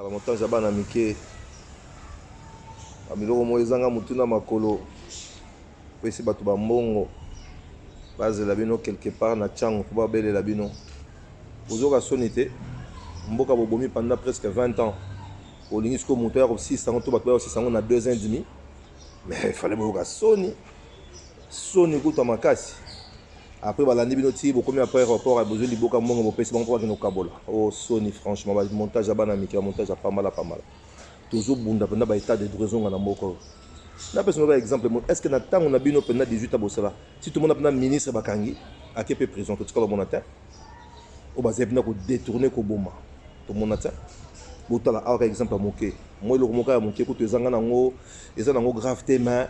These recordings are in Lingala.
La montage bana mike amiloko mo ezanga mutuna makolo pesi bato ba mbongo bazela bino quelque part na chango po babelela bino ozoka soni te mboka bobomi pendant presque 20 ans olingi siko moto ya ko 600 to bato ba 600 na 2 ans et demi mais il fallait boka soni kuta makasi après balandi bino ti bokomi après aéroport a besoin liboka mbongo bopesi bango kwa kino kabola oh soni franchement ba montage bana mike montage pas mal toujours bunda pendant ba état de raison na mboko na personne par exemple est-ce que na tango na bino pendant 18 ans bosala si tout le monde a ministre bakangi a kepe prison to tikala monata o ba zebna ko détourner ko boma to monata botala par exemple moké moi le moka ya moké ko to ezanga nango eza nango gravité mais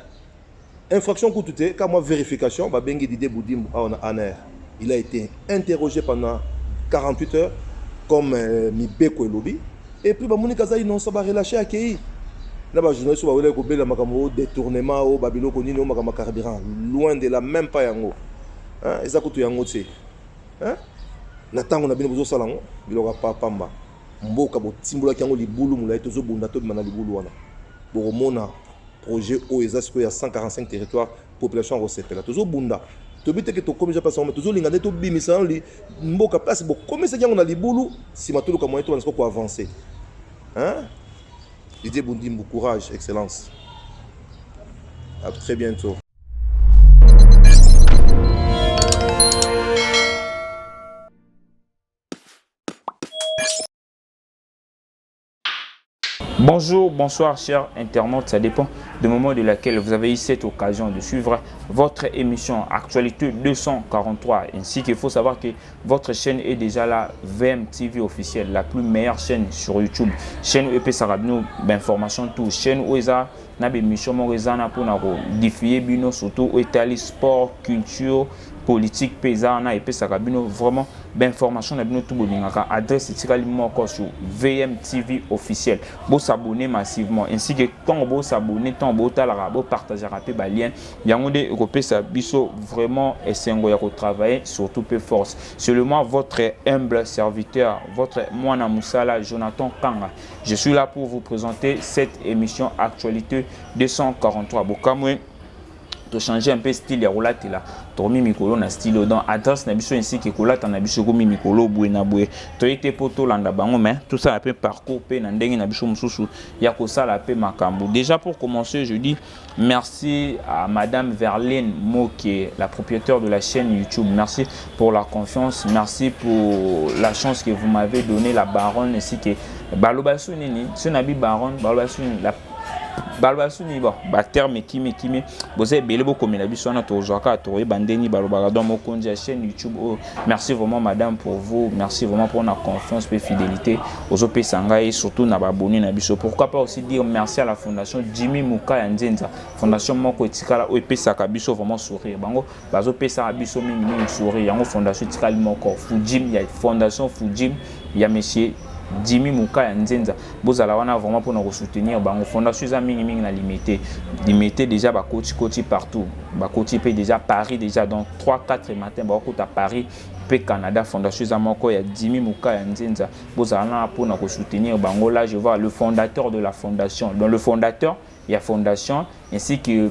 infraction ko tuté quand moi vérification ba bengi Didé Boudimbo en aner il a été interrogé pendant 48 heures comme Mibeko et Lobby. Et puis, Moni Kazaï non ça va relâcher à Kei. Là, les journalistes vont aller couper le détournement au Babylone, Konino, Makama carburant. Loin de la même pas yango. Hein? Ils ont yango tse. Hein? Natang on a bien besoin salango. Il aura pas pamba. Mboka bo timbola kango libulu mula etozo bundato mana libulu wana. Boromona projet OESA il y a 145 territoires population recette là. Tozo bunda. Tobite que to comme déjà passé on tozo lingane to bimisa li mboka place bo comme ça yango na libulu si matolo ka moyen to on ko avancer. Hein? Didier Boudimbo, courage, excellence. À très bientôt. Bonjour, bonsoir chers internautes, ça dépend du moment de laquelle vous avez eu cette occasion de suivre votre émission Actualité 243. Ainsi qu'il faut savoir que votre chaîne est déjà la VMTV officielle, la plus meilleure chaîne sur YouTube. Chaîne où EP Sarabino, d'information tout, chaîne où ils ont des émissions pour diffuser bino surtout où Italie, sport, culture, politique, paysana et Sarabino vraiment d'information na bino tout boningaka adresse tikali moko sur VMTV officiel. Vous s'abonner massivement ainsi que quand vous s'abonner tant vous talara vous partager rapide ba lien yango de europé sa biso vraiment essengo ya ko travailler surtout peu force. Seulement votre humble serviteur, votre mwana musala Jonathan Kanga. Je suis là pour vous présenter cette émission Actualité 243. Bokamwe de changer un peu style ya roulate là tormi mikolo na style dans adresse na biso ainsi que kolata na biso ko mikolo boué na boué to été poto landa bango mais tout ça un peu parcours pe na ndenge na biso mususu ya ko sala pe makambo. Déjà pour commencer je dis merci à madame Verlaine Moké, la propriétaire de la chaîne YouTube. Merci pour la confiance, merci pour la chance que vous m'avez donné, la baronne ainsi que balobasu nini ce nabi baronne balobasu la balbasuni bon ba terme kimi vous avez belé beaucoup mais la biso na to joaka to bandeni balobaka dans mon compte de chaîne YouTube. Oh, merci vraiment madame pour vous, merci vraiment pour la confiance et fidélité aux OP Sanga et surtout na abonné na biso. Pourquoi pas aussi dire merci à la fondation Jimmy Muka Nzenza, fondation moko etikala OP Saka biso vraiment sourire bango bazo pesa biso mingi sourire yango fondation etikali moko Fujim ya fondation Fujim ya monsieur Jimmy Muka Nzenza bozala wana vraiment pour nous soutenir bango fondation za mingi na limité déjà ba coach partout ba coach pe déjà Paris déjà dans 3-4 matin ba ko ta Paris pe Canada fondation za moko ya Jimmy Muka Nzenza bozala pour nous soutenir bango. Là je vois le fondateur de la fondation, donc le fondateur il y a fondation ainsi que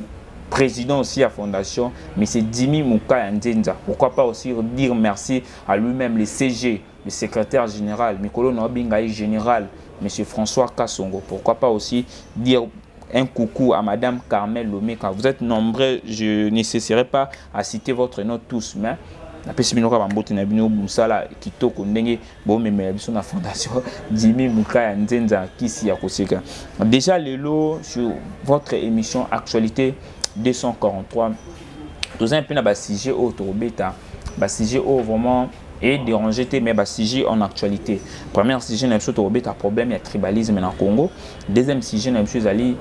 président aussi à fondation mais c'est Jimmy Muka Nzenza. Pourquoi pas aussi dire merci à lui-même le CG, le secrétaire général Mikolo Nobingaï général monsieur François Kassongo. Pourquoi pas aussi dire un coucou à madame Carmel Lomeka. Vous êtes nombreux, je n'essaierai pas à citer votre nom tous mais la personne qui a mbote na bino busala kitoko ndenge bo memela biso na fondation Jimmy Muka Nzenza kisi ya koseka. Déjà lelo sur votre émission Actualité 243 tous un peu na ba sujet au Torobeta ba sujet au vraiment et déranger mais ba sujet en actualité. Premier sujet na biso Torobeta problème ya tribalisme na Congo. Deuxième sujet na biso ali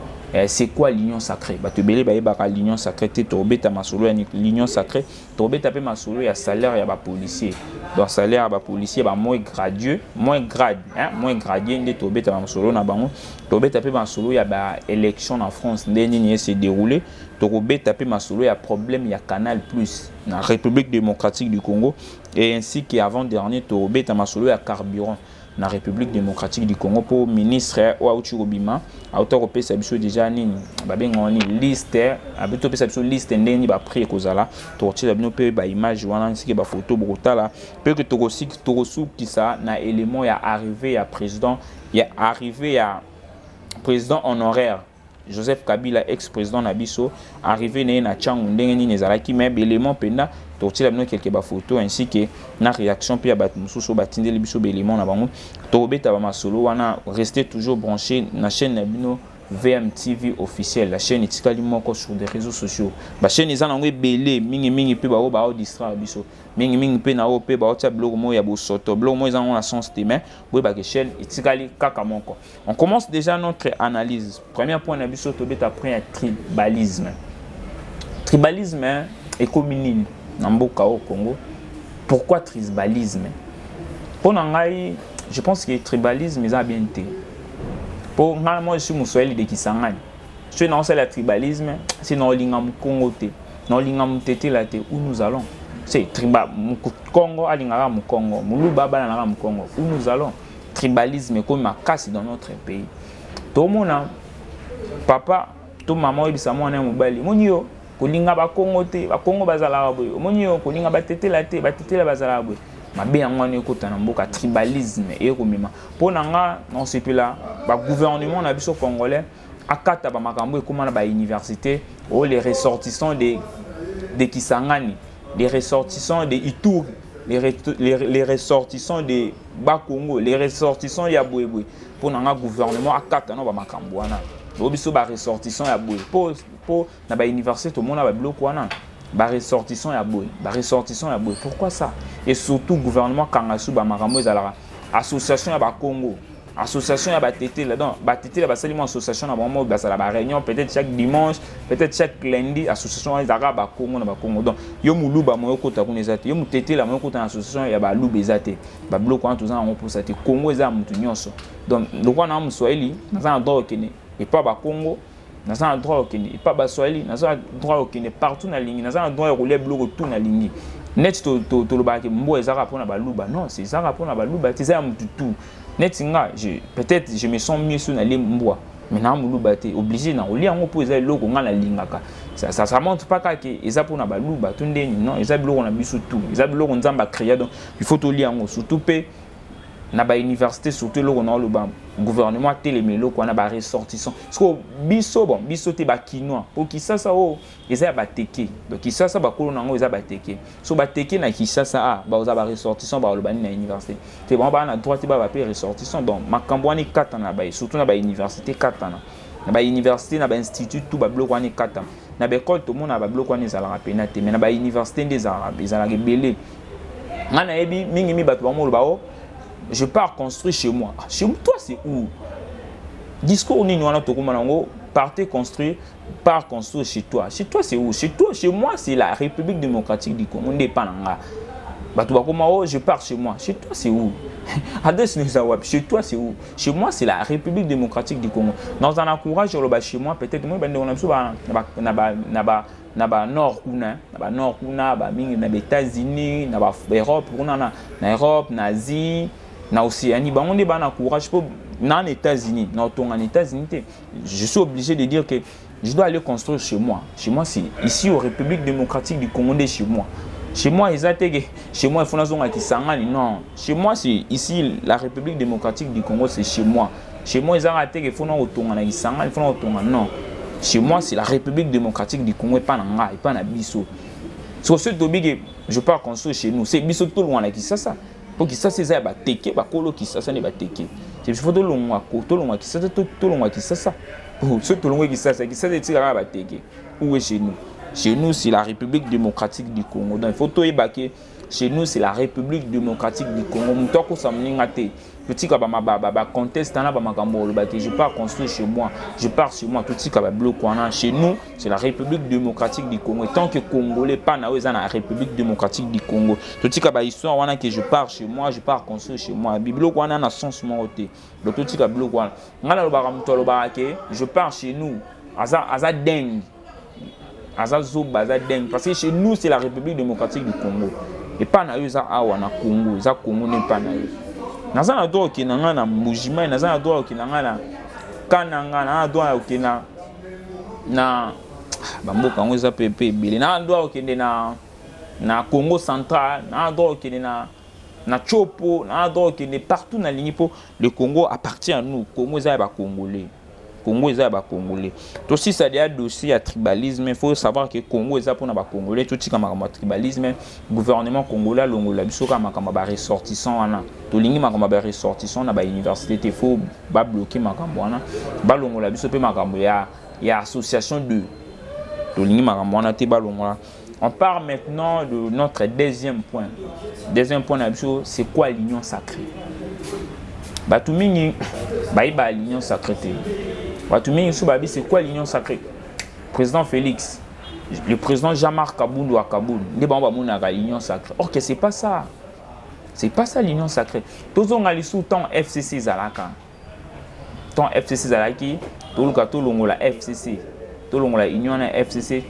c'est quoi l'union sacrée? Batubele ba l'union sacrée te Torobeta masolo ya l'union sacrée Torobeta pe masolo ya salaire ya ba policier. Donc salaire ya ba policier ba moins grade moins gradé nde Torobeta masolo na bango. Torobeta pe masolo ya ba élection en France ndeni ni se dérouler. Torobeta pe masolo ya problème ya Canal Plus na République démocratique du Congo et ainsi qu'avant dernier Torobeta masolo ya carburant. na République démocratique du Congo pour ministre ou autre Obima auto kopesa biso déjà nini babenga ni liste abito pesa biso liste ndeni ba prix kozala tortila bino pe ba image wana nsike ba photo bokotala pe que tokosuki ça na élément ya arrivé ya président président honoraire Joseph Kabila ex-président na biso arrivé na Tchangu ndenge nini ezalaki mais élément penda tortila bino quelques ba photo ainsi que na réaction pe ya bat mususu batindeli biso élément na bango tobeta ba masolo wana rester toujours branché na chaîne na bino VMTV officiel la chaîne itikali moko sur des réseaux sociaux ba chaîne ezana ngwe belé mingi pe ba o distraire biso mingi pe na o pe ba o tia blog mo ya bosoto blog mo ezana na sens demain boye ba chaîne itikali kaka moko. On commence déjà notre analyse. Premier point na biso tobeta point tribalisme est communine na mboka au Congo. Pourquoi tribalisme? Pour ngai je pense que tribalisme est bien été. Pour moi je suis Moussoueli de Kisangani. Je suis dans le tribalisme, c'est dans l'ingam Congo te, dans l'ingam tete la te où nous allons. C'est tribal Congo alingara mu Congo, mulu baba na mu Congo où nous allons. Tribalisme comme ma casse dans notre pays. Tout mon papa, tout maman ebisa mwana mobali. Monio kolinga ba Congo te, ba Congo bazala boy. Monio kolinga ba tete la bazala boy. Mabe yango ne kota na mboka tribalisme et komema pona nga non c'est là ba gouvernement na biso congolais akata ba makambo ekoma na ba université ou les ressortissants de Kisangani, les ressortissants de Ituri, les ressortissants de Bakongo, les ressortissants ya Bouéboué pona nga gouvernement akata na ba makambo wana biso ba ressortissants ya Boué po na ba université to mona ba bloc wana ba ressortissant ya boy pourquoi ça? Et surtout gouvernement kangasu ba makambo ezalaka association ya ba Congo, association ya ba tété là donc ba tété là ba salimo association na ba mo ba sala ba réunion peut-être chaque dimanche, peut-être chaque lundi association ezalaka ba Congo na ba Congo donc yo muluba moyo kota kunezate yo mutété la moyo kota na association ya ba lubezate ba bloc kwa tuzana ngo pour ça te Congo eza mutu nyonso donc lokwa na Mswahili na droit kene et pas ba Congo nous avons le droit au Kenya, pas Baswali, nous avons le droit au Kenya partout dans la ligne, nous avons le droit de rouler bloc tout dans la ligne. Net to le bac, mbo ezara pour na baluba, non, c'est ezara pour na baluba, c'est ça tout. Net singa, peut-être je me sens mieux sur la ligne mbo, mais na muluba te obligé na rouler en pour ezara logo nga la ligne ka. Ça montre pas que ezara pour na baluba, tout ndeni, non, ezara bloc on a biso tout, ezara bloc on nzamba créer donc il faut to lire en surtout pe na ba université surtout logo na le gouvernement télémélo ko na ba ressortissant parce que biso te ba kinois pour qui ça o eza ba teke donc qui ça ba kolo nango eza ba teke so ba teke na qui ça ba oza ba ressortissant ba lo bani na université te bon ba na droit te ba pe ressortissant donc makambo ani katana ba surtout na ba université katana na ba université na ba institut tout ba bloc ani katana na ba école tout monde na ba bloc ani zala rapena te mais na ba université des arabes ezala belé ngana ebi mingi mi bato ba mo lo ba o je pars construire chez moi. Chez toi, c'est où? Discours ni nous partez construire, pars construire chez toi. Chez toi, c'est où? Chez toi, chez moi, c'est la République démocratique du Congo. Je pars chez moi. Chez toi, c'est où? Chez toi, c'est où? Chez moi, c'est la République démocratique du Congo. Dans un encourage, chez moi, peut-être moi, na nord kuna ba mingi na États-Unis na Europe kuna na Europe na Asie na Océanie ba on est ba na courage pour na États-Unis na tonga en États-Unis je suis obligé de dire que je dois aller construire chez moi c'est ici aux République démocratique du Congo chez moi chez moi il faut na Kisangani non chez moi c'est ici la République démocratique du Congo c'est chez moi ils ont raté que faut na tonga na Kisangani il faut na tonga non. Chez moi, c'est la République démocratique du Congo et pas Nanga et pas Nabiso. Sur ce domaine, je pars construire chez nous. C'est Biso tout loin là qui ça. Pour qui ça c'est ça, bah teke, bah kolo qui ça n'est pas teke. C'est faut tout loin qui ça, tout loin qui ça. Pour ce tout loin qui ça c'est là bah teke. Où est chez nous? Chez nous, c'est la République démocratique du Congo. Donc il faut tout ébaquer. Chez nous, c'est la République démocratique du Congo. Mutoko samningate. Petit kaba conteste na ba makambo je pars construire chez moi. Je pars chez moi tout petit kaba bloc chez nous, c'est la République démocratique du Congo. Et tant que Congolais pas na la République démocratique du Congo. Tout petit kaba histoire wana que je pars chez moi, je pars construire chez moi. Biblo wana na sens monté. Le tout petit kaba bloc wana. Ngala lo ba mutolo ba ke je pars chez nous. Aza dingue. Aza zoba aza dingue parce que chez nous c'est la République démocratique du Congo. Et pas na eza awa na Congo, za Congo n'est pas na naza na droit okende nga na mbujima naza na droit okende nga na kananga na droit okende na bamboka ngo eza pepe ebele na droit okende na Congo central na droit okende na Chopo na droit okende partout na ligne pour le Congo appartient à nous. Congo eza ba congolais. Congo eza ba congolais. To si ça des dossier à tribalisme, il faut savoir que Congo eza pour na ba congolais tout tika makamba tribalisme, gouvernement congolais longola biso ka makamba ba ressortissant wana. To lingi makamba ba ressortissant na ba université te faut ba bloquer makamba wana. Ba longola biso pe makamba ya association de to lingi makamba wana te ba longola. On part maintenant de notre deuxième point. Deuxième point, c'est quoi l'union sacrée? Batumingi, l'union sacrée. Batumingi, c'est quoi l'union sacrée? Président Félix, le président Jean-Marc Kaboundou à Kaboul, l'union sacrée. Or que c'est pas ça. C'est pas ça l'union sacrée. Tous on a les sous-temps FCC Zalaka. Ton FCC Zalaki, tout le la FCC. Tout le union FCC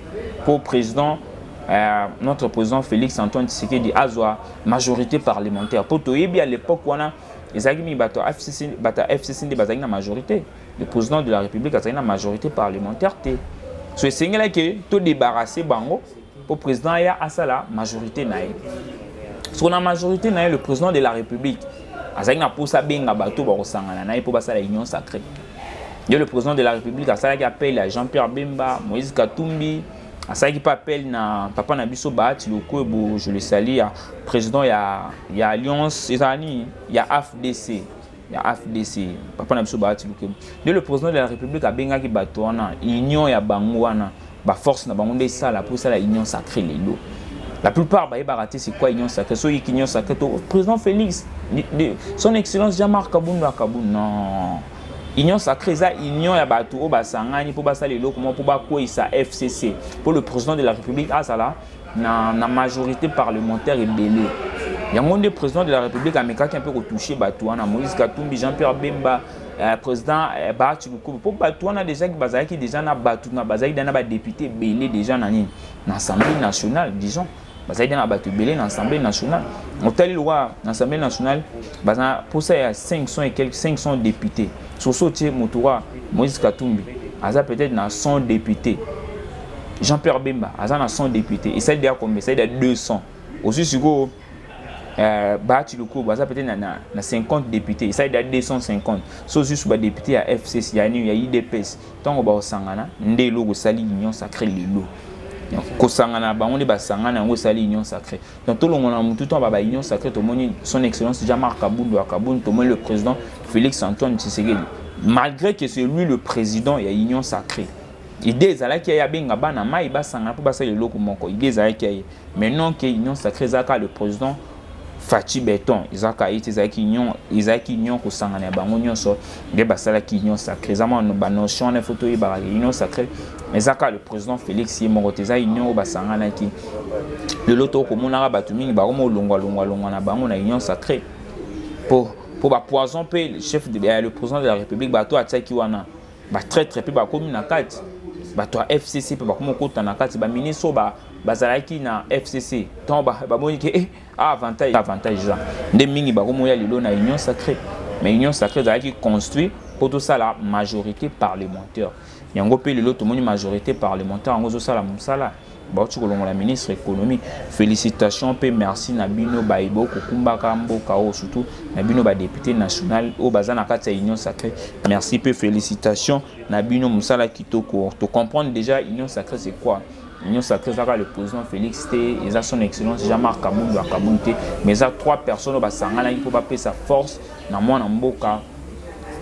pour président. Notre président Félix Antoine Tshisekedi Azwa majorité parlementaire. Pour tout à l'époque où on a les FCC de majorité, le président de la République a une majorité parlementaire. So c'est là que tout débarrasser bango pour président ya asala majorité naï. Sur la majorité naï le président de la République a une pour ça benga bateau ba osangana naï pour passer la union sacrée. Le président de la République a ça qui appelle Jean-Pierre Bemba, Moïse Katumbi. À ça qui appelle na papa Nabiso Bahati Loko, je le salue, président il y a Alliance il y a AFDC, papa Nabiso Bahati Loko. Le président de la République a benga ki batona union ya bango wana ba force na bango ndé ça la pour ça la union sacrée lelo. La plupart ba raté c'est quoi union sacrée? So union sacrée président Félix son excellence Jean-Marc Kaboundou à Kaboul non. Union sacrée, ça union ya batu o basangani pour basa lelo comment pour ba quoi ça FCC pour le président de la République ah ça là na majorité parlementaire et belé. Il y a un président de la République américain qui un peu retouché batu na Moïse Katumbi, Jean-Pierre Bemba, président Bahati Loko pour batu na déjà qui bazaki qui déjà na batu na bazaki na ba député belé déjà na l'Assemblée nationale disons. Bazaki na batu belé dans l'Assemblée nationale. On telle loi l'Assemblée nationale pour ça il y a 500 et quelques 500 députés. Sosotie Moutoura, Moïse Katumbi, Aza peut-être dans 100 députés. Jean-Pierre Bemba, Aza dans 100 députés. Et ça il y a combien? Ça il y a 200. Aussi sur Bahati Loko, Aza peut-être dans 50 députés. Et ça il y a 250. Sauf juste sur les députés à FCC, il y a IDPS. Tant qu'on va au Sangana, ndé logo sali union sacrée lelo. Kosangana ba on ba sangana ngo sali union sacrée. Donc tout le monde a tout temps ba union sacrée to moni son excellence Jean-Marc Kaboundou à Kaboul to moni le président Félix Antoine Tshisekedi. Malgré que c'est lui le président il y a union sacrée. Idée zala ki ya benga bana mai ba sangana pour ba sali loko moko. Idée zala ki maintenant que union sacrée zaka le président Fachi Beton izaka ite zaki union ko sangana bango nyonso de basala ki union sacrée zama no ba notion na photo ba union sacrée mais zaka le président Félix Yemoroteza union ba sangana ki le loto ko monaka batu mingi ba ko longwa na bango na union sacrée pour ba poison pe le chef de le président de la République ba to ataki wana ba très pe ba komi na kati ba to FCC pe ba ko kota na kati ba ministre ba bazalaki na FCC tant ba moni ke avantage là des mingi ba komo ya lelo na union sacrée mais union sacrée zalaki construit pour tout ça la majorité parlementaire yango pe lelo to moni majorité parlementaire ngozo sala musala ba tu kolongo la ministre économie félicitations pe merci na bino baibo kokumba kamboka o surtout na bino ba député national o bazana kati ya union sacrée merci pe félicitations na bino musala kitoko to comprendre déjà union sacrée c'est quoi. L'union sacrée, c'est le président Félix T, et son excellence Jean-Marc Kaboundou à Kabounté, mais il y a 3 personnes qui peuvent pas sa force dans mon amboka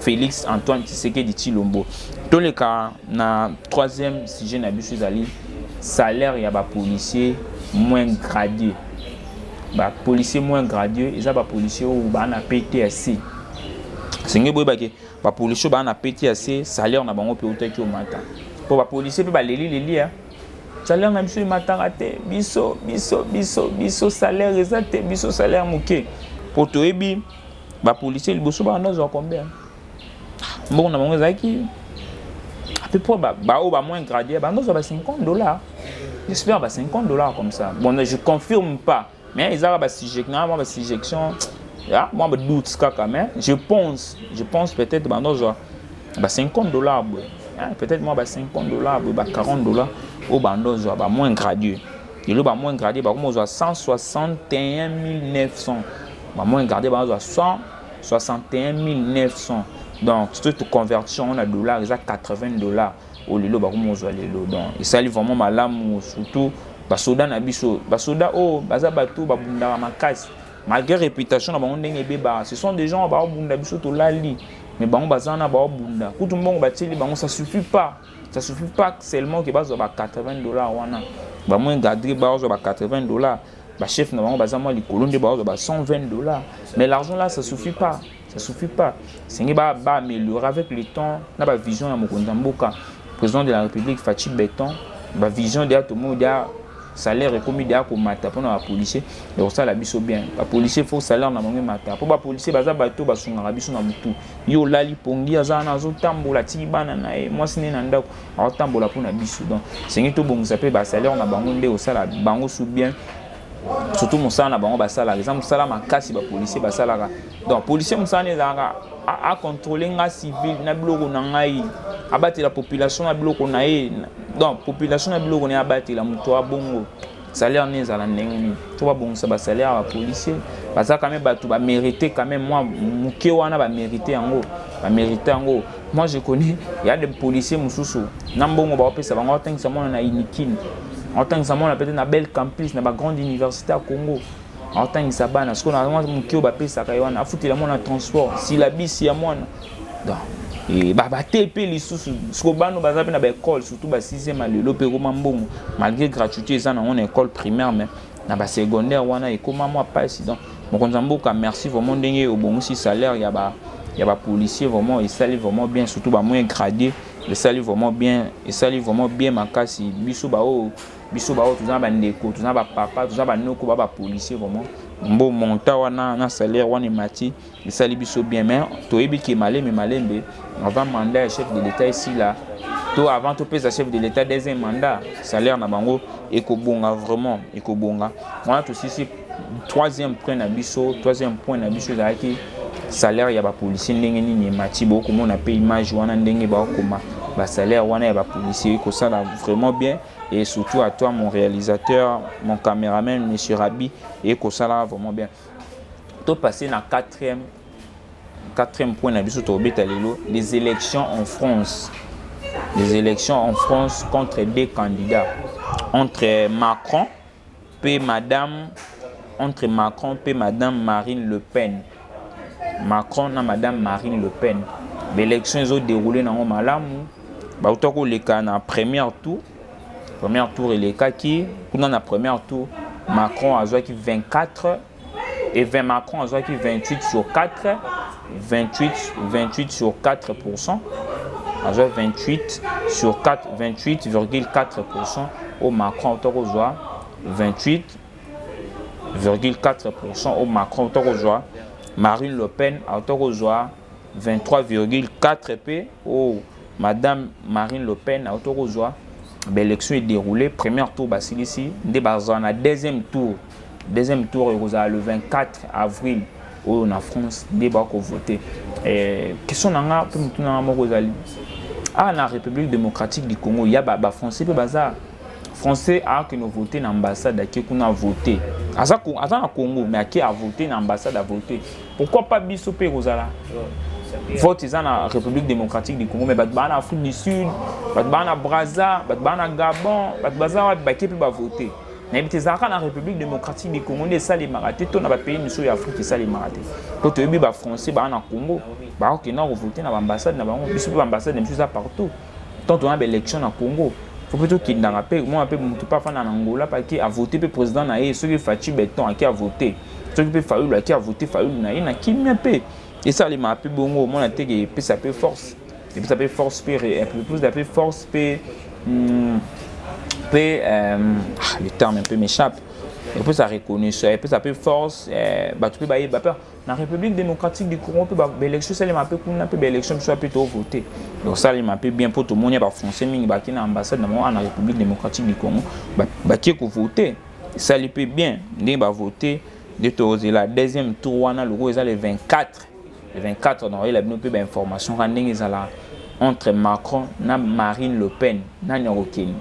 Félix Antoine Tshisekedi Tshilombo. Dans le cas, na troisième sujet na biso zali salaire ya ba policier moins gradé. Ba policier moins gradé, ils a ba policier ou ba na PTSC. C'est ngebo ba ke ba policier ba na PTSC, salaire na bango pe otaki au matin. Pour ba policier pe ba leli salaire na biso matanga te biso salaire exact biso salaire moké pour to ebi ba policier liboso ba nazo combien bon na bango zaki à peu près ba o ba moins gradé ba nazo ba $50 j'espère ba $50 comme ça bon je confirme pas mais ils ont ba sujection Ah, moi, je doute quand même. Je pense peut-être bah, 50 $. Peut-être moi, bah, 50 $, bah, 40 $, au bandozo, bah, moins gradué. Et là, bah, moins gradué, bah, moi, 161 900. Bah, moins gradué, bah, 161 900. Donc, toute conversion en dollars, ils ont 80 $. Au lilo, bah, comment on zoa lilo. Donc, et ça, vraiment malamu, surtout, bah, soda na biso. Bah, soda, oh, bah, ça, bah, tout, bah, bunda, ma casse. Malgré réputation, ce sont des gens mais ça suffit pas. Ça suffit pas seulement que 80 $. Moins garder 80 $. Chef, 120 $. Mais l'argent là, ça suffit pas. Ça suffit pas. C'est améliorer avec le temps. La vision de Mokondamboka, président de la République, Fachi Béton, la vision de tout le monde. Salaire est comme idéal pour mater pour les policiers. Donc ça la biso bien. Les policiers faut salaire na mangi mater. Pour les policiers baza bato basunga biso na mutu. Yo lali pongi azana zo tambola tibana na e moi sine na ndako. A tambola pour na biso. Donc c'est to bon ça peut ba salaire na bango nde au sala bango sou bien. Surtout mon sana bango ba salaire. Exemple sala makasi ba policier ba salaire. Donc policier musane zanga à contrôler nga civil na biloko na ngai. Abattre la population na biloko na e. Donc population na biloko na abattre la mutu a bongo. Salaire n'est à la ndenge. Tu vois bon ça ba salaire à policier. Parce que quand même bato ba mériter quand même moi muke wana ba mériter en gros. Ba mériter en gros. Moi je connais il y a des policiers mususu. Na mbongo ba opesa bango tant que ça mona na Inikin. En tant que ça mona peut-être na belle campus na ba grande université à Congo. En tant que ça bana parce qu'on a vraiment muke ba pesa ka wana afuti la mona transport. Si la bisi ya mona. Donc et bah TP les sous bano baza pe na ba école surtout ba 6e à lelo pe koma mbongo malgré gratuité ça na on école primaire mais na ba secondaire wana et comment moi pas donc mon konzamboka merci vraiment ndenge au bon aussi salaire il y a ba policier vraiment il salue vraiment bien surtout ba moins gradé il salue vraiment bien makasi biso ba tout ça ba ndeko tout ça ba papa tout ça ba noko ba policier vraiment bon monta wana na salaire wana mati il salue biso bien mais to yebi ki malembe avant mandat chef de l'état ici là to avant to pesa chef de l'état deuxième mandat salaire na bango ekobonga vraiment ekobonga on a aussi si troisième point na biso zaki salaire ya ba policier ndenge nini mati boko mona pe image wana ndenge ba koma ba salaire wana ya ba policier ko ça vraiment bien et surtout à toi mon réalisateur mon caméraman monsieur Rabi et ko ça vraiment bien to passer na quatrième point na biso to beta lelo les élections en France contre deux candidats entre Macron et madame Marine Le Pen. Macron na madame Marine Le Pen. L'élection ont déroulé dans malamu. Ba utoko le cas na premier tour et les cas qui pendant la première tour Macron a joué qui 24 et 20 Macron a joué qui 28 sur 4 28 sur 4%. A joué 28 sur 4 28,4% au Macron utoko joué 28,4% au Macron utoko joué Marine Le Pen a utoko joué 23,4 p au madame Marine Le Pen a utoko joué. L'élection est déroulée premier tour basilisi ndé bazana deuxième tour le 24 avril au na France débat ko voter question nanga pe mutuna moko zali na République démocratique du Congo ya ba français pe baza français a que nous voter na ambassade qui kuna voter asa na Congo mais qui a voté na ambassade a voter pourquoi pas biso pe kozala vote dans la République démocratique du Congo mais en Afrique du Sud, en Brazza, en Gabon, qui peut voter. Mais dans la République démocratique du Congo, les salles marathés, tout dans les pays de l'Afrique, les salles marathés. Quand tu es français, en Congo, tu as voté dans l'ambassade, l'ambassade est partout. Tant on a l'élection en Congo, il faut plutôt qu'il y ait un peu, moi, je ne peux pas faire en Angola, parce qu'il a voté le président, ceux qui Fachi Béton qui a voté, ceux qui Fayoul qui a voté, Fayoul qui a voté. Et ça, les m'a bon au moins peut s'appeler force. Et puis ça peut force plus d'appeler force le terme un peu m'échappe. Et puis ça reconnaît ça. Et puis ça peut force tu peux bailler peur. Dans la République démocratique du Congo, l'élection ça les m'a peu qu'on appelle l'élection soit plutôt voter. Donc ça les m'a peu bien pour tout le monde. Il y a français qui est dans l'ambassade dans la République démocratique du Congo, qui est voter. Ça les peut bien. Ils va voter. de la deuxième tour wana logo eza le 24 donc il a bien peu d'informations rending ezala entre Macron na Marine Le Pen na nyokokeni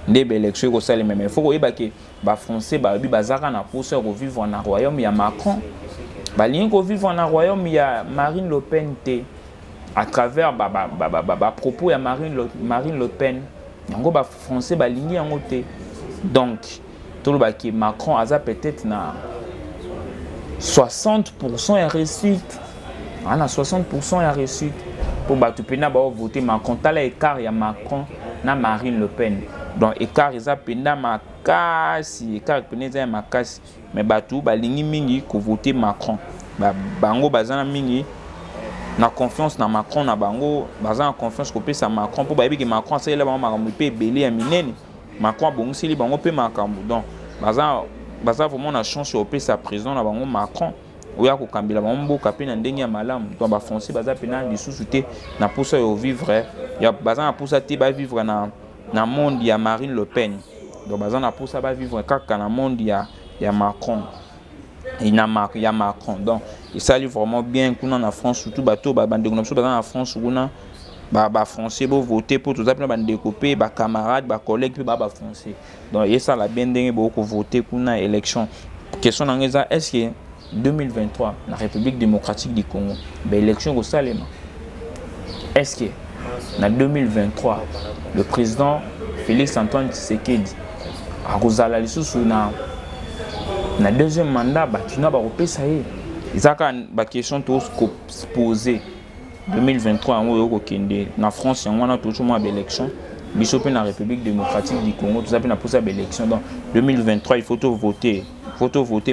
nde élection ko sala même il faut koyeba ke ba français ba bi bazaka na posa ko vivre na royaume ya Macron ba lingi ko vivre na royaume ya Marine Le Pen te à travers propos ya Marine Le Pen yango ba français ba lingi yango te donc tout le baki Macron a peut-être na 60% ya réussite ana 60% ya réussite pour batu pena ba voter Macron tala écart ya Macron na Marine Le Pen donc écart eza pena makasi écart pena eza makasi mais batu ba lingi mingi ko voter Macron bango bazana mingi na confiance na Macron na bango bazana confiance ko pesa Macron pour ba yebi que Macron ça ela ba makambo pe belé ya minene Macron bongisi bango pe makambo donc baza vraiment na chance au pesa président na bango Macron oya ko kambela bango mboka pe na ndenge ya malamu donc ba français baza pe na lisusu te na posa yo vivre ya baza na posa te ba vivre na monde ya Marine Le Pen donc baza na posa ba vivre kaka na monde ya Macron il na ya Macron donc il s'allie vraiment bien kuna na France surtout bato ba bande na baza na France kuna ba français bo voter pour tout ça ba découper ba camarades ba collègues puis ba français donc et ça la bien dingue beaucoup voter kuna élection question ngeza est-ce que 2023 la République démocratique du Congo ba élection au Salema est-ce que en 2023 le président Félix Antoine Tshisekedi a kozala lisusu na deuxième mandat ba tuna ba kopesa ye izaka ba question tous poser 2023 en oyo kokende na France yango na toujours moi élection biso pe na République démocratique du Congo tout ça pe na poser élection donc 2023 il faut voter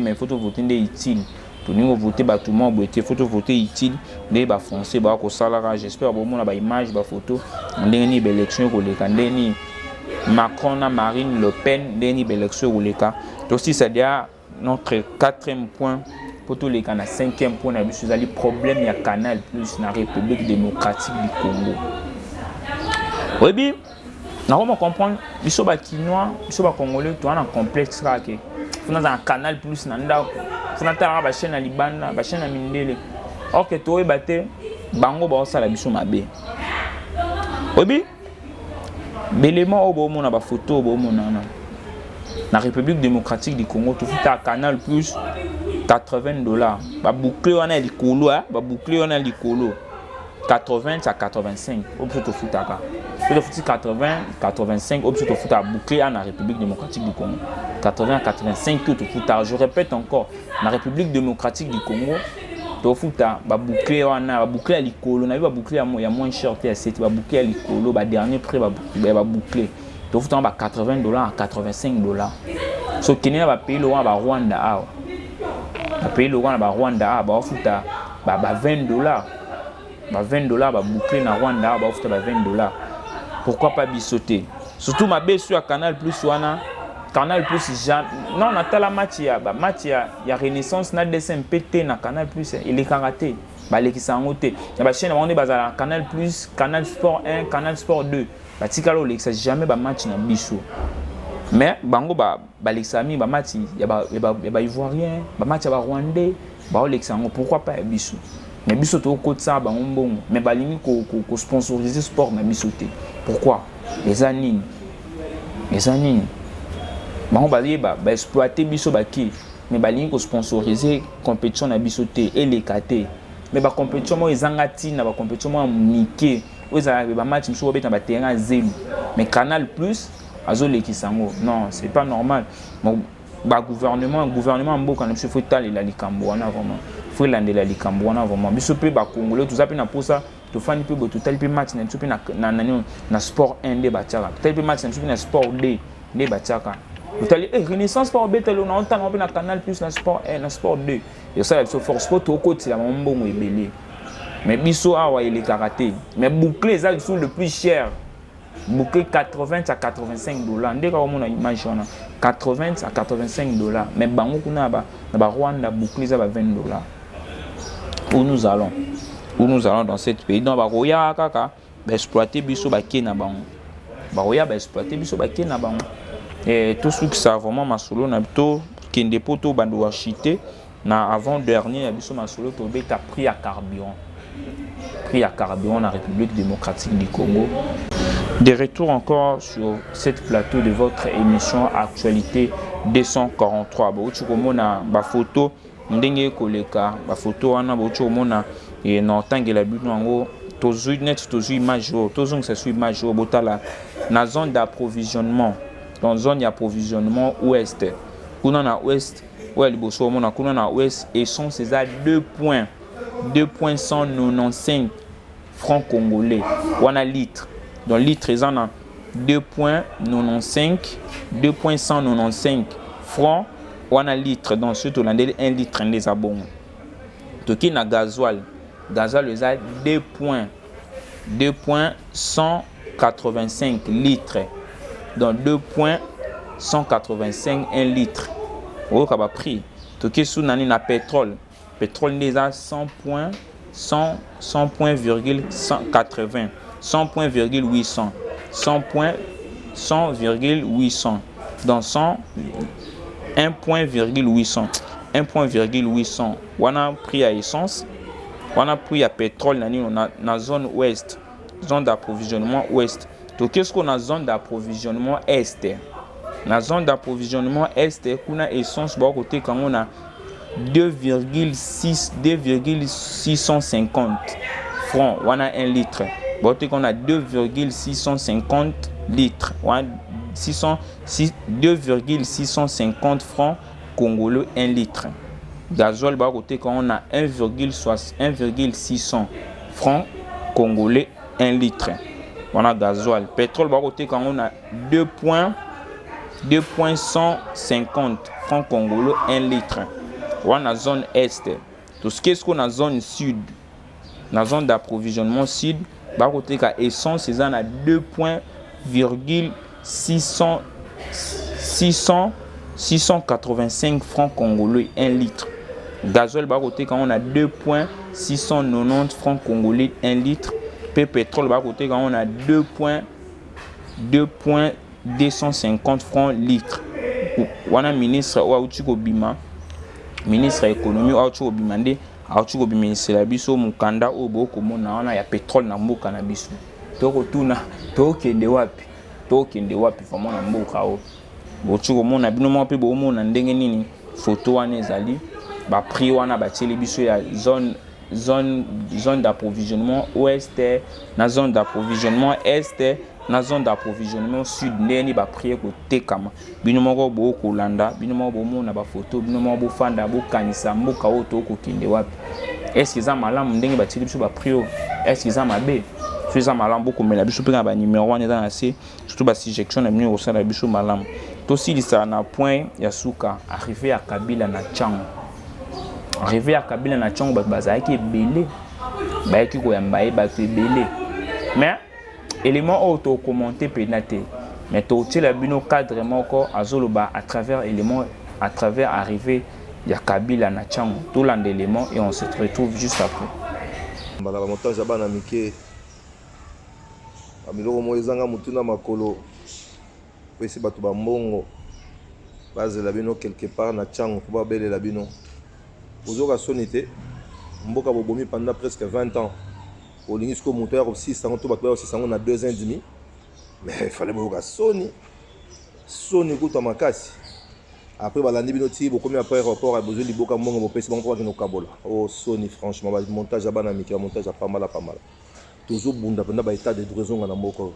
mais il faut voter des utile to ningo voter ba tout monde boité faut voter utile des ba français ba ko salara j'espère bon na ba image ba photo ndeni ba élection ko leka ndeni Macron na Marine Le Pen ndeni ba élection ko leka donc si c'est déjà notre quatrième point pour tous les cas, 5e point, il y a le problème, il y a Canal Plus dans la République démocratique du Congo. Oui, bien, nous comprendre, il y a des Chinois, il y a des Congolais, il y a un complexe. Il y a un Canal Plus, il y a une chaîne à Liban, une chaîne à Mindele. Or que tu as des bango ba osala biso mabe. Oui, bien, l'élément où on a des photos, la République démocratique du Congo, tout fait à Canal Plus. $80. Ba boucler on a likolo ba boucler on a likolo 80 à 85 au plus de futaka. Le foot 80 85 au plus de futa boucler en République démocratique du Congo. 80 à 85 tout futa. Je répète encore, la République démocratique du Congo to futa ba boucler on a boucler likolo na ba boucler il y a moins cher que c'est ba boucler likolo ba dernier prix ba boucler. To futa ba $80 à $85. So Kenya ba pays le ba Rwanda a le pays le Rwanda ba futa ba $20 ba $20 ba boucler na Rwanda ba futa ba $20 pourquoi pas bisoter surtout ma baisse sur Canal Plus wana Canal Plus jamais non na tala match ya Renaissance na DSMPT na Canal Plus il est karaté ba lekisa ngote na ba chaîne on bazala Canal Plus Canal Sport 1 Canal Sport 2 ba tikalo lekisa jamais ba match na biso mais bango ba l'exami ba match ya ba ivoirien ba match ya ba rwandais ba l'exango pourquoi pas biso mais biso to ko tsa ba ngombongo mais ba lingi ko sponsoriser sport na biso te pourquoi les anines bango ba yeba ba exploiter biso ba ki mais ba lingi ko sponsoriser compétition na biso te et les kate mais ba compétition mo ezangati na ba compétition mo mike oza ba match biso beta ba terrain zéro mais Canal Plus azole kisango non c'est pas normal bon ba gouvernement mboka na biso faut taler la likambo wana vraiment faut landela likambo wana vraiment biso pe ba congolais tout ça pe na posa to fani pe bo total pe match na biso pe na sport 1 de bachaka total pe match na biso pe na sport 2 de bachaka total Renaissance sport betelo na ontanga pe na Canal Plus na sport 1 na sport 2 et ça biso force sport to koti la mbongo ebele mais biso awa il est karaté mais boucler ça sont le plus cher bouquet 80 à $85 ndeka ko mona image wana 80 à $85 mais bango kuna ba Rwanda boucler ça ba $20 où nous allons dans cette pays donc ba roya kaka ba exploiter biso ba kena bango ba roya ba exploiter biso ba kena bango et tout ce que ça vraiment masolo na to kende poto bando achité na avant dernier ya biso masolo to beta prix à carburant. Prix à carburant en République démocratique du Congo. De retour encore sur cette plateau de votre émission Actualité 243. Bauchi komona ba photo ndenge koleka ba photo wana bauchi komona et na tangela bino ngo tozui net tozui image tozong ça sur image botala na zone d'approvisionnement dans zone d'approvisionnement ouest kuna na ouest ouais liboso komona kuna na ouest et sont ces à 2.195 francs congolais wana litre donc litre ils en a 2.195 francs wana litre dans ce hollandais 1 litre les abons toki na gasoil les a 2.185 litres donc 2.185 1 litre au kaba prix toki sous nani na pétrole les a 100.180 100.800 100.800 dans 100 1.800 wana prix à essence wana prix à pétrole nani na zone ouest zone d'approvisionnement ouest to qu'est-ce qu'on a zone d'approvisionnement est na zone d'approvisionnement est kuna essence ba côté quand on a 2,650 francs wana 1 litre ba côté qu'on a 2,650 litres 2,650 francs congolais 1 litre. Gasoil ba côté quand on a 1,600 francs congolais 1 litre. Voilà gasoil. Pétrole ba côté quand on a 2.150 francs congolais 1 litre. Voilà zone est. Tout ce qu'est-ce qu'on a zone sud. La zone d'approvisionnement sud ba côté quand essence c'est à 685 francs congolais 1 litre. Gasoil ba côté quand on a 2.690 francs congolais 1 litre. Pétrole ba côté quand on a 2.250 francs litre. Wana ministre wa utiko bima ministre économie wa utiko bimande autuko biministre la biso mukanda obo komona wana ya pétrole na mboka na biso. Toko tuna tokende wapi vraiment na mboka o. Botuko mona bino mo pe bo mona ndenge nini photo wana ezali ba prix wana ba tele biso ya zone d'approvisionnement ouest na zone d'approvisionnement est na zone d'approvisionnement sud ndeni ba prix ko tekama bino moko bo kolanda bino moko bo mona ba photo bino moko bo fanda bo kanisa mboka o to ko kende wapi est-ce que ça malamu ndenge ba tele biso ba prix est-ce que ça mabe ça malamu beaucoup mais la biso pe ba numéro wana dans assez surtout ba suggestion na mino osala biso malamu to si ça na point ya suka arrivé à Kabila na Tchango arrivé à Kabila na Tchango ba zaki ebele ba ki ko yamba e ba to ebele mais élément auto commenter pénaté mais to tela bino cadre moko azoloba à travers élément à travers arrivé ya Kabila na Tchango tout l'élément et on se retrouve juste après mbala ba montage bana mike amiloko mo ezanga mutuna makolo pesi bato ba mbongo bazela bino quelque part na Tchango pour babelela bino ozoka sonité mboka bobomi pendant presque 20 ans olingi sko moteur 600 to bato 600 na 2 ans et demi mais il fallait boka soni kuta makasi après balandi bino ti bokomi après aéroport a besoin liboka mbongo bopesi bango kwa kino kabola oh soni franchement ba montage bana miki montage pas mal toujours bunda pendant ba état de raison na mboko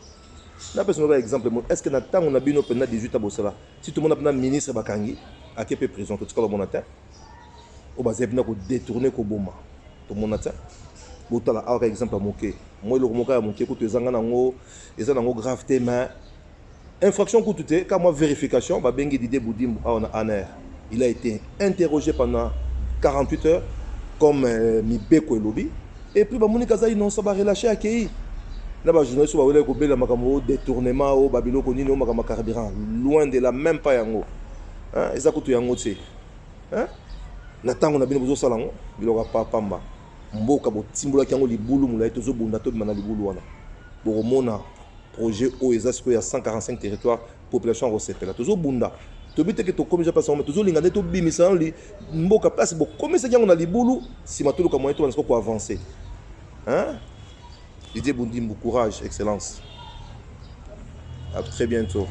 na personne par exemple est-ce que na temps on a bino pendant 18 ans bosala si tout le monde a pendant ministre bakangi a kepe prison to tikala monata o ba zebina ko détourner ko boma to monata botala par exemple moké moi le moka ya moké ko to ezanga nango eza nango gravité mais infraction ko tuté quand moi vérification ba bengi Didier Boudimbo on aner il a été interrogé pendant 48 heures comme Mibeko Elobi et puis ba monika za non ça va relâcher akei na ba journaliste ba wele ko bela makamo détournement au babilo ko nino makama carburant loin de la même pas yango hein eza ko to yango tse hein na tango na bino bozo salango biloko pa pamba mboka bo timbola kango libulu mula etozo bunda to bimana libulu wana bo mona projet o eza siko ya 145 territoires population recette la tozo bunda tobite ke to komisa pas on toujours lingane to bimisa li mboka place bo komisa yango na libulu si matolo ka moyen to on ko avancer hein Didier Bundimbu, courage, excellence. À très bientôt.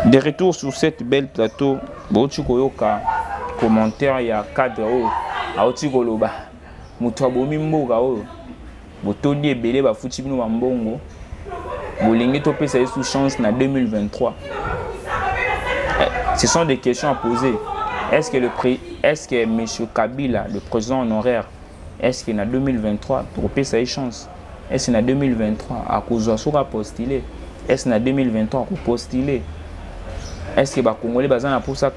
De retour sur cette belle plateau, Bochi Koyoka, commentaire, il y a cadre, Aoti Goloba, Moutrabomi Mboga, Botoni et Belé, Bafoutibino Mambongo, Bolingi Topé, ça est sous chance en 2023. Ce sont des questions à poser. Est-ce que M. Kabila, le président honoraire, est-ce qu'il y a 2023, Topé, ça est chance? Est-ce qu'il y a 2023, à cause de ce postulé? Est-ce qu'il y a 2023, à postuler? Est-ce que les Congolais ont pour ça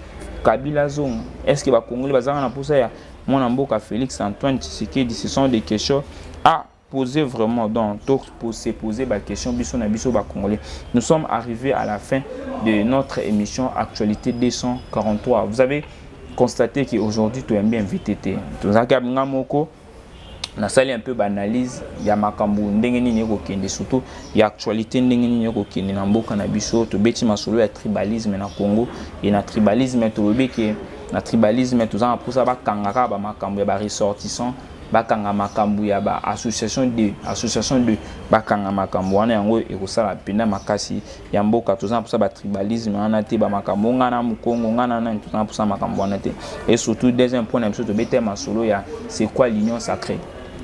Kabila Zong? Est-ce que les Congolais ont pour ça mon amboka Félix Antoine Tshisekedi? Ce sont des questions à poser vraiment pour se poser des questions. Nous sommes arrivés à la fin de notre émission Actualité 243. Vous avez constaté qu'aujourd'hui, tu es bien invité. Nous avons na sali un peu banalise ya makambu ndenge nini kokende surtout ya actualité ndenge nini kokende na mboka na biso to beti masolo ya tribalisme na Congo et na tribalisme to lobeke na tribalisme to za pour ça ba kangaka ba makambu ya ba ressortissant ba kanga makambu ya ba association de ba kanga makambu wana yango ekosala pena makasi ya mboka to za pour ça ba tribalisme wana te ba makambu ngana mu Congo ngana na to za pour ça makambu wana te et surtout deuxième point na biso to beti masolo ya c'est quoi l'union sacrée.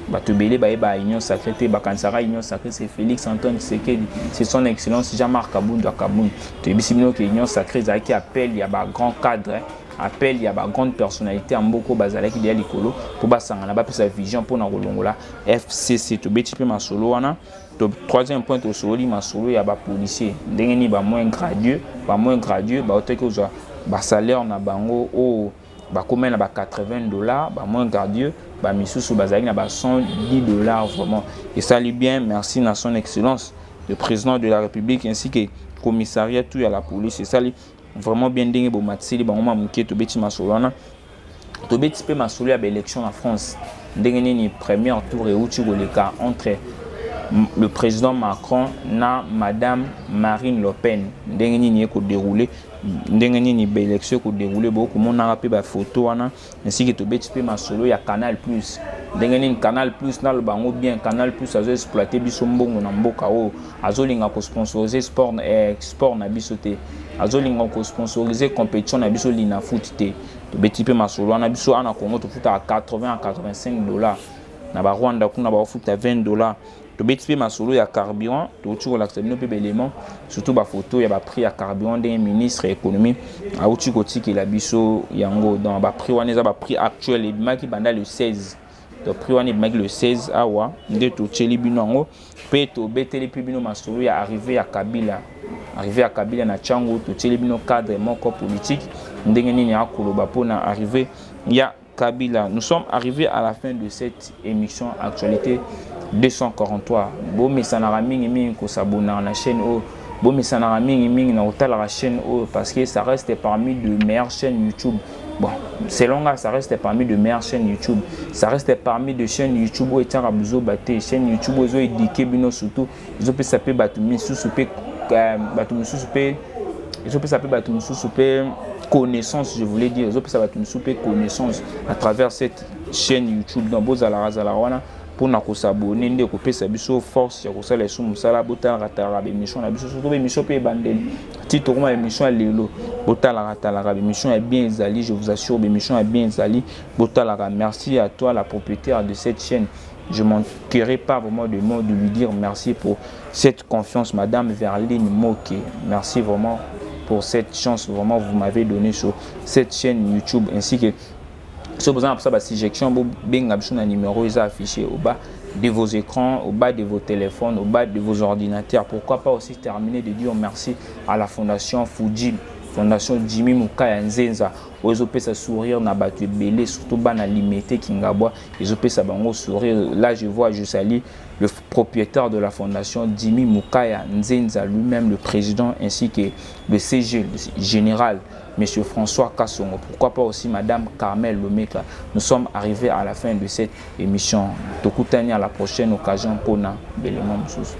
Batubele ba union sacrée te bakansara union sacrée c'est Félix Antoine Tshisekedi c'est son excellence Jean-Marc Kabunda Kabund te bisimino que union sacrée za qui appelle il y a ba grand cadre appelle il y a ba grande personnalité en mboko bazala qui dia likolo pour basanga na ba pesa vision pour na kolongola FCC to beti pe masolo wana to troisième point to soli masolo ya ba policier ndenge ni ba moins gradué ba oteke oza ba salaire na bango o ba combien na ba $80 ba moins gradué ba misusu bazali na ba $110 vraiment et ça lui bien merci à son excellence le président de la République ainsi que commissariat tout à la police et ça lui vraiment bien dingue bo matseli ba ngoma muke to beti masolana to beti pe masolo ya élection en France ndenge ni premier tour et uti goleka entre le président Macron na madame Marine Le Pen ndenge ni ko dérouler ndenge ni élection ko dérouler beaucoup mon na pe ba photo wana ainsi que to beti pe masolo ya Canal Plus ndenge ni Canal Plus na le bango bien Canal Plus azo exploiter biso mbongo na mboka o azolinga ko sponsoriser sport na biso te azolinga ko sponsoriser compétition na biso lina foot te to beti pe masolo wana biso ana Congo to futa à $80 à $85 na ba Rwanda kuna ba futa $20 to beti pe masolo ya carburant to tiko la sabino pe élément surtout ba photo ya ba prix ya carburant des ministres économie a uti ko tiki la biso yango dans ba prix wana za ba prix actuel et maki banda le 16 to prix wana maki le 16 awa nde to tcheli binango pe to beteli pe bino masolo ya arrivé à Kabila na chango to tcheli bino cadre moko politique ndenge nini akoloba pona arrivé ya Kabila. Nous sommes arrivés à la fin de cette émission Actualité 243. Bon mesanara mingi ko s'abonner à la chaîne o. Bon mesanara mingi na otala la chaîne o parce que ça reste parmi de meilleures chaînes YouTube. Bon, selon moi, ça reste parmi de meilleures chaînes YouTube. Ça reste parmi de chaînes YouTube où etara buzo baté, chaîne YouTube où zo édiqué bino surtout. Ils ont pu s'appeler batumi sous-soupé ils ont pu s'appeler batumi sous-soupé connaissance, je voulais dire, ils ont pu s'appeler connaissance à travers cette chaîne YouTube dans Bozala Zalawana pour nous s'abonner, nous couper sa biso force, ya kosala les sous musala bota ratara émission la biso surtout émission pe bandel. Titre comment émission lelo bota la ratala émission est bien zali, je vous assure émission est bien zali bota la merci à toi la propriétaire de cette chaîne. Je ne manquerai pas vraiment de mots de lui dire merci pour cette confiance madame Verline Moké. Merci vraiment pour cette chance vraiment vous m'avez donné sur cette chaîne YouTube ainsi que si vous avez besoin de suggestion, vous avez un numéro affiché au bas de vos écrans, au bas de vos téléphones, au bas de vos ordinateurs. Pourquoi pas aussi terminer de dire merci à la fondation Fuji, fondation Jimmy Mukaya Nzenza. Ils ont fait sourire na batu belé surtout bana limité Kingabwa. Ils ont fait ça bango sourire. Là je salue le propriétaire de la fondation Jimmy Mukaya Nzenza lui-même le président ainsi que le CG le général Monsieur François Kassongo. Pourquoi pas aussi Madame Carmel Lomeka. Nous sommes arrivés à la fin de cette émission. Tokutani à la prochaine occasion pour na Belémon Moussous.